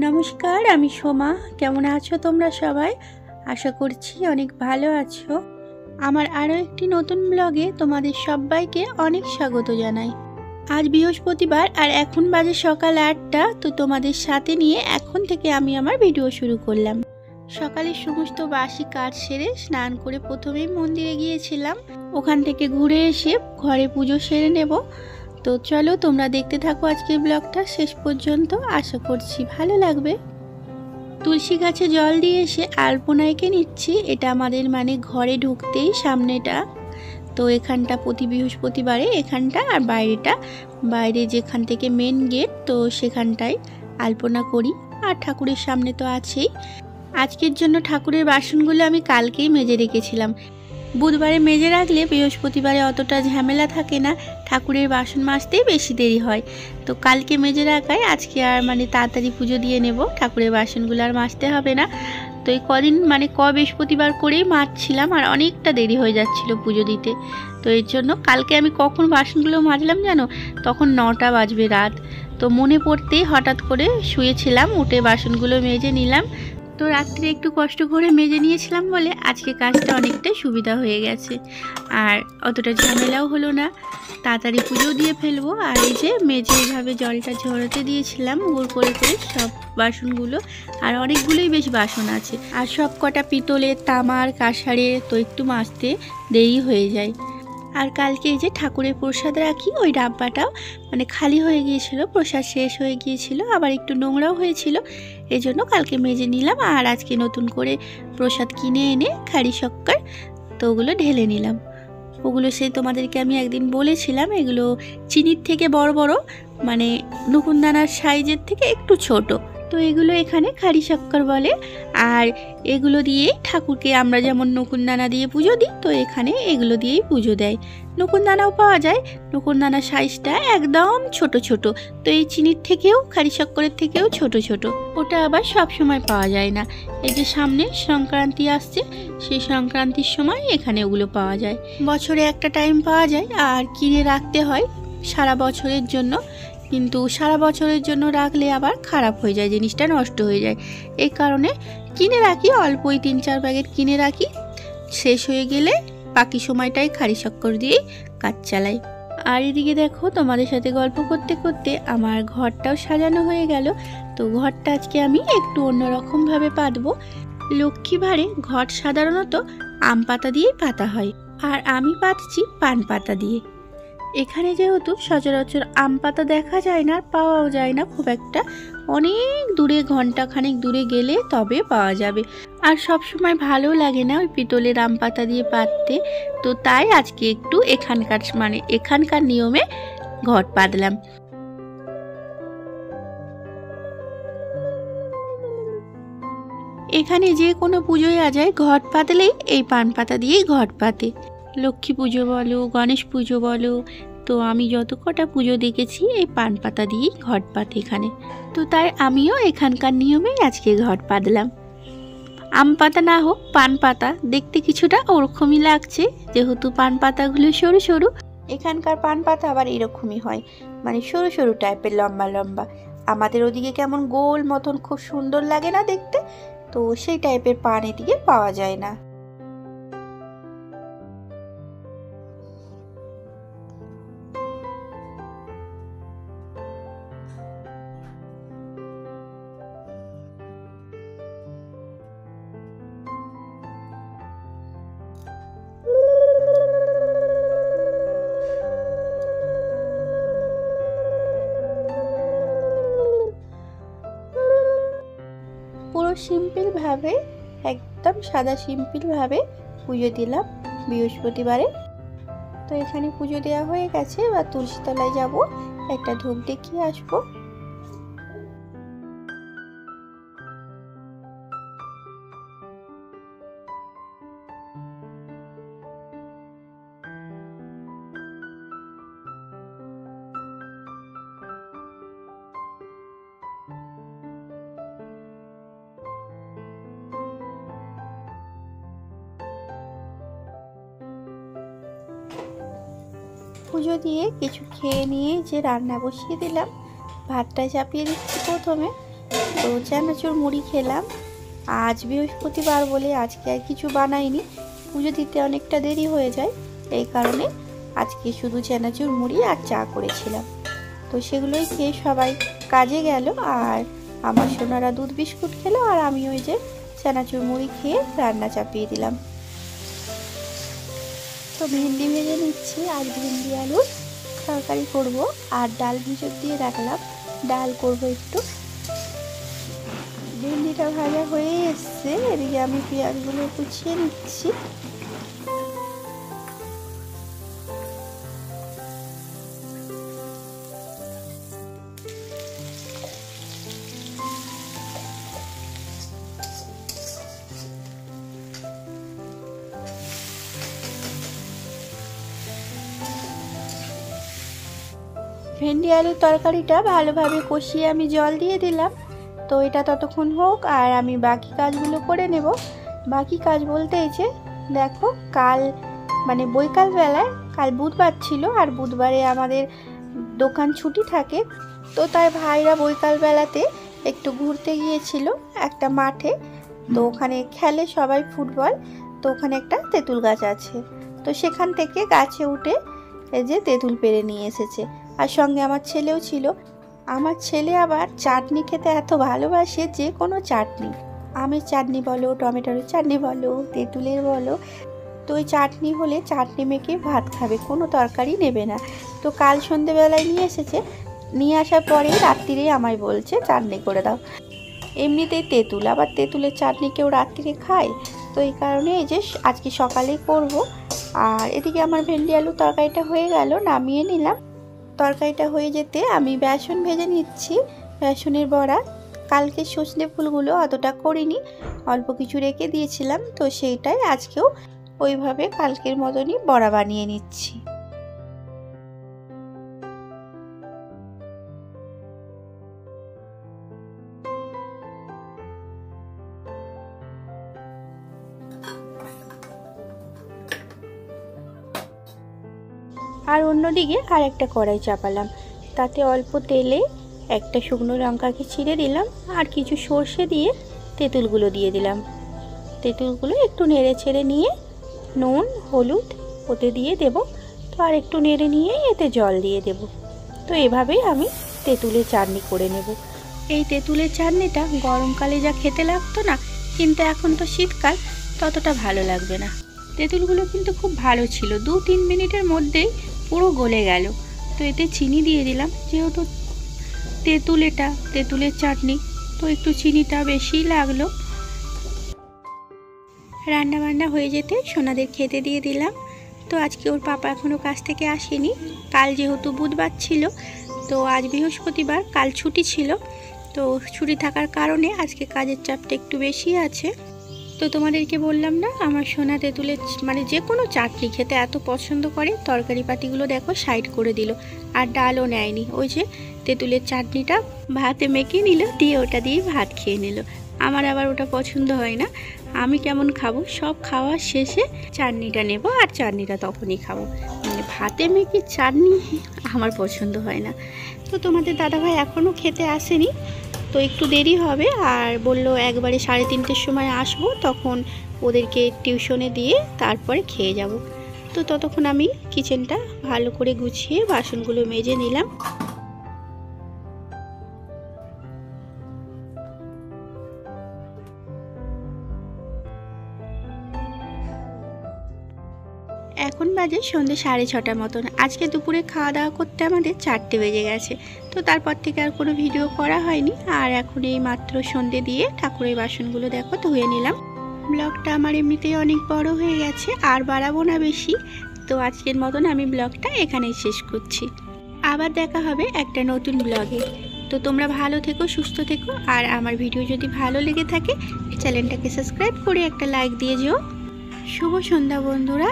নমস্কার, আমি সোমা। কেমন আছো তোমরা সবাই? আশা করছি অনেক ভালো আছো। আমার আরও একটি নতুন ব্লগে তোমাদের সবাইকে অনেক স্বাগত জানাই। আজ বৃহস্পতিবার আর এখন বাজে সকাল 8টা। তো তোমাদের সাথে নিয়ে এখন থেকে আমি আমার ভিডিও শুরু করলাম। সকালে সমস্ত বাসি কাজ সেরে স্নান করে প্রথমেই মন্দিরে গিয়েছিলাম। ওখান থেকে ঘুরে এসে ঘরে পুজো সেরে নেব। তো চলো তোমরা দেখতে থাকো আজকের ব্লগটা শেষ পর্যন্ত, আশা করছি ভালো লাগবে। তুলসী গাছে জল দিয়ে এসে আলপনা এঁকে নিচ্ছি। এটা আমাদের ঘরে ঢুকতেই সামনেটা। তো এখানটা প্রতি বৃহস্পতিবারে এখানটা আর বাইরে যেখান থেকে মেন গেট, তো সেখানটায় আলপনা করি। আর ঠাকুরের সামনে তো আছেই। আজকের জন্য ঠাকুরের বাসনগুলো আমি কালকেই মেজে রেখেছিলাম। বুধবারে মেজে রাখলে বৃহস্পতিবারে অতটা ঝামেলা থাকে না, ঠাকুরের বাসন মাজতেই বেশি দেরি হয়। তো কালকে মেজে রাখায় আজকে আর তাড়াতাড়ি পুজো দিয়ে নেব, ঠাকুরের বাসনগুলো আর মাজতে হবে না। তো এই কদিন বৃহস্পতিবার করেই মাজছিলাম আর অনেকটা দেরি হয়ে যাচ্ছিল পুজো দিতে। তো এর জন্য কালকে আমি কখন বাসনগুলো মাজলাম জানো? তখন 9টা বাজবে রাত। তো মনে পড়তেই হঠাৎ করে শুয়েছিলাম, উঠে বাসনগুলো মেজে নিলাম। তো রাত্রে একটু কষ্ট করে মেজে নিয়েছিলাম বলে আজকে কাজটা অনেকটাই সুবিধা হয়ে গেছে, আর অতটা ঝামেলাও হলো না। তাড়াতাড়ি পুজো দিয়ে ফেলবো। আর এই যে মেজে এইভাবে জলটা ঝরাতে দিয়েছিলাম গুড় করে করে সব বাসনগুলো। আর অনেকগুলোই বেশ বাসন আছে, আর সব কটা পিতলের, তামার, কাঁসারের, তো একটু মাজতে দেরি হয়ে যায়। আর কালকে এই যে ঠাকুরের প্রসাদ রাখি, ওই ডাব্বাটাও খালি হয়ে গিয়েছিল, প্রসাদ শেষ হয়ে গিয়েছিল, আবার একটু নোংরাও হয়েছিল। এই জন্য কালকে মেজে নিলাম। আর আজকে নতুন করে প্রসাদ কিনে এনে খাড়ি শক্কর, তো ওগুলো ঢেলে নিলাম। ওগুলো সেই তোমাদেরকে আমি একদিন বলেছিলাম, এগুলো চিনির থেকে বড় বড়, নকুনদানার সাইজের থেকে একটু ছোট। তো এগুলো এখানে খাড়ি শক্কর বলে। আর এগুলো দিয়েই ঠাকুরকে আমরা যেমন নকুনদানা দিয়ে পুজো দিই, তো এখানে এগুলো দিয়েই পুজো দেয়। নকুনদানাও পাওয়া যায়, নকুনদানার সাইজটা একদম ছোট ছোট। তো এই চিনির থেকেও, খাড়ি শক্করের থেকেও ছোট ছোট। ওটা আবার সব সময় পাওয়া যায় না। এই যে সামনে সংক্রান্তি আসছে, সেই সংক্রান্তির সময় এখানে ওগুলো পাওয়া যায়। বছরে একটা টাইম পাওয়া যায়, আর কিনে রাখতে হয় সারা বছরের জন্য। কিন্তু সারা বছরের জন্য রাখলে আবার খারাপ হয়ে যায়, জিনিসটা নষ্ট হয়ে যায়। এই কারণে কিনে রাখি, অল্পই 3-4 প্যাকেট কিনে রাখি। শেষ হয়ে গেলে বাকি সময়টাই খাড়ি শক্কর দিয়েই কাজ চালাই। আর এদিকে দেখো, তোমাদের সাথে গল্প করতে করতে আমার ঘরটাও সাজানো হয়ে গেল। তো ঘরটা আজকে আমি একটু অন্যরকমভাবে পাতবো। লক্ষ্মী ভাঁড়ে ঘর সাধারণত আম পাতা দিয়েই পাতা হয়, আর আমি পাতছি পান পাতা দিয়ে। এখানে যেহেতু সচরাচর আম পাতা দেখা যায় না, পাওয়াও যায় না খুব একটা, অনেক দূরে, ঘন্টাখানেক দূরে গেলে তবে পাওয়া যাবে। আর সব সময় ভালো লাগে না ওই পিতলের আম পাতা দিয়ে পাততে। তো তাই আজকে একটু এখানকার নিয়মে ঘর পাতলাম। এখানে যে কোনো পুজোয় যায় ঘট পাতলেই এই পান পাতা দিয়েই ঘট পাতে। লক্ষ্মী পুজো বলো, গণেশ পুজো বলো, তো আমি যত কটা পুজো দেখেছি এই পান পাতা দিয়েই ঘট পাতে এখানে। তো তাই আমিও এখানকার নিয়মেই আজকে ঘট পাতলাম। আম পাতা না হোক, পান পাতা দেখতে কিছুটা ওরকমই লাগছে, যেহেতু পান পাতাগুলো সরু সরু। এখানকার পান পাতা আবার এরকমই হয়, সরু সরু টাইপের, লম্বা লম্বা। আমাদের ওদিকে কেমন গোল মতন খুব সুন্দর লাগে না দেখতে, তো সেই টাইপের পান এদিকে পাওয়া যায় না। পুরো সিম্পলভাবে, একদম সাদা সিম্পলভাবে পুজো দিলাম বৃহস্পতিবারে। তো এখানে পুজো দেওয়া হয়ে গেছে, এবার তুলসী তলায় যাব, একটা ধূপ দেখিয়ে আসবো। পুজো দিয়ে কিছু খেয়ে নিয়ে যে রান্না বসিয়ে দিলাম। ভাতটা চাপিয়ে দিচ্ছি প্রথমে। তো চানাচুর মুড়ি খেলাম। আজ বৃহস্পতিবার বলে আজকে আর কিছু বানাইনি, পুজো দিতে অনেকটা দেরি হয়ে যায়, এই কারণে আজকে শুধু চানাচুর মুড়ি আর চা করেছিলাম। তো সেগুলোই খেয়ে সবাই কাজে গেল, আর আমার সোনারা দুধ বিস্কুট খেলো, আর আমি ওই যে চানাচুর মুড়ি খেয়ে রান্না চাপিয়ে দিলাম। তো ভেন্ডি ভেজে নিচ্ছি, আজ ভেন্ডি আলুর তরকারি করব, আর ডাল ভিজে দিয়ে রাখলাম, ডাল করব একটু। ভেন্ডিটা ভাজা হয়ে এসছে, এদিকে আমি পেঁয়াজগুলো কুচিয়ে নিচ্ছি। ভেন্ডি আলুর তরকারিটা ভালোভাবে কষিয়ে আমি জল দিয়ে দিলাম। তো এটা ততক্ষণ হোক, আর আমি বাকি কাজগুলো করে নেব। বাকি কাজ বলতে এই যে দেখো, কাল মানে বৈকাল বেলায়, কাল বুধবার ছিল, আর বুধবারে আমাদের দোকান ছুটি থাকে। তো তাই ভাইরা বৈকাল বেলাতে একটু ঘুরতে গিয়েছিল একটা মাঠে। তো ওখানে খেলে সবাই ফুটবল। তো ওখানে একটা তেঁতুল গাছ আছে, তো সেখান থেকে গাছে উঠে এই যে তেঁতুল পেড়ে নিয়ে এসেছে, আর সঙ্গে আমার ছেলেও ছিল। আমার ছেলে আবার চাটনি খেতে এত ভালোবাসে, যে কোনো চাটনি, আমের চাটনি বলো, টমেটোর চাটনি বলো, তেঁতুলের বলো, তো ওই চাটনি হলে চাটনি মেখে ভাত খাবে, কোনো তরকারি নেবে না। তো কাল সন্ধেবেলায় নিয়ে এসেছে, নিয়ে আসার পরেই রাত্রিরেই আমায় বলছে চাটনি করে দাও। এমনিতেই তেঁতুল, আবার তেঁতুলের চাটনি কেউ রাত্রিরে খায়, তো এই কারণে এই যে আজকে সকালেই করব। আর এদিকে আমার ভেন্ডি আলু তরকারিটা হয়ে গেল, নামিয়ে নিলাম। তরকারিটা হয়ে যেতে আমি বেসন ভেজে নিচ্ছি, বেসনের বড়া। কালকে সজনে ফুলগুলো অতটা করিনি, অল্প কিছু রেখে দিয়েছিলাম, তো সেইটাই আজকেও ওইভাবে কালকের মতনই বড়া বানিয়ে নিচ্ছি। আর অন্যদিকে আর একটা কড়াই চাপালাম, তাতে অল্প তেলে একটা শুকনো লঙ্কাকে ছিঁড়ে দিলাম, আর কিছু সর্ষে দিয়ে তেঁতুলগুলো দিয়ে দিলাম। তেঁতুলগুলো একটু নেড়ে ছেড়ে নিয়ে নুন হলুদ ওতে দিয়ে দেব। তো আর একটু নেড়ে নিয়ে এতে জল দিয়ে দেব। তো এভাবেই আমি তেঁতুলের চাটনি করে নেব। এই তেঁতুলের চাটনিটা গরমকালে যা খেতে লাগতো না, কিন্তু এখন তো শীতকাল, ততটা ভালো লাগবে না। তেঁতুলগুলো কিন্তু খুব ভালো ছিল, 2-3 মিনিটের মধ্যেই পুরো গলে গেল। তো এতে চিনি দিয়ে দিলাম, যেহেতু তেঁতুলের চাটনি, তো একটু চিনিটা বেশিই লাগলো। রান্না বান্না হয়ে যেতে সোনাদের খেতে দিয়ে দিলাম। তো আজকে ওর পাপা এখনও কাজ থেকে আসেনি, কাল যেহেতু বুধবার ছিল, তো আজ বৃহস্পতিবার, কাল ছুটি ছিল। তো ছুটি থাকার কারণে আজকে কাজের চাপটা একটু বেশি আছে। তো তোমাদেরকে বললাম না, আমার সোনা তেঁতুলের মানে যে কোনো চাটনি খেতে এত পছন্দ করে, তরকারি পাতিগুলো দেখো সাইড করে দিল, আর ডালও নেয়নি। ওই যে তেঁতুলের চাটনিটা ভাতে মেখে নিল, দিয়ে ওটা দিয়ে ভাত খেয়ে নিল। আমার আবার ওটা পছন্দ হয় না, আমি কেমন খাবো, সব খাওয়ার শেষে চাটনিটা নেব, আর চাটনিটা তখনই খাবো। মানে ভাতে মেখে চাটনি আমার পছন্দ হয় না। তো তোমাদের দাদাভাই এখনও খেতে আসেনি, তো একটু দেরি হবে, আর বললো একবারে 3:30-র সময় আসবো, তখন ওদেরকে টিউশনে দিয়ে তারপরে খেয়ে যাব। তো ততক্ষণ আমি কিচেনটা ভালো করে গুছিয়ে বাসনগুলো মেজে নিলাম। এখন বাজে সন্ধ্যে 6:30 মতন। আজকে দুপুরে খাওয়া দাওয়া করতে আমাদের 4টে বেজে গেছে। তো তারপর থেকে আর কোনো ভিডিও করা হয়নি। আর এখন এই মাত্র সন্ধ্যে দিয়ে ঠাকুরের বাসনগুলো দেখো ধুয়ে নিলাম। ব্লগটা আমার এমনিতেই অনেক বড় হয়ে গেছে, আর বাড়াবো না বেশি। তো আজকের মতন আমি ব্লগটা এখানেই শেষ করছি। আবার দেখা হবে একটা নতুন ব্লগে। তো তোমরা ভালো থেকো, সুস্থ থেকো, আর আমার ভিডিও যদি ভালো লেগে থাকে চ্যানেলটাকে সাবস্ক্রাইব করে একটা লাইক দিয়ে যেও। শুভ সন্ধ্যা বন্ধুরা।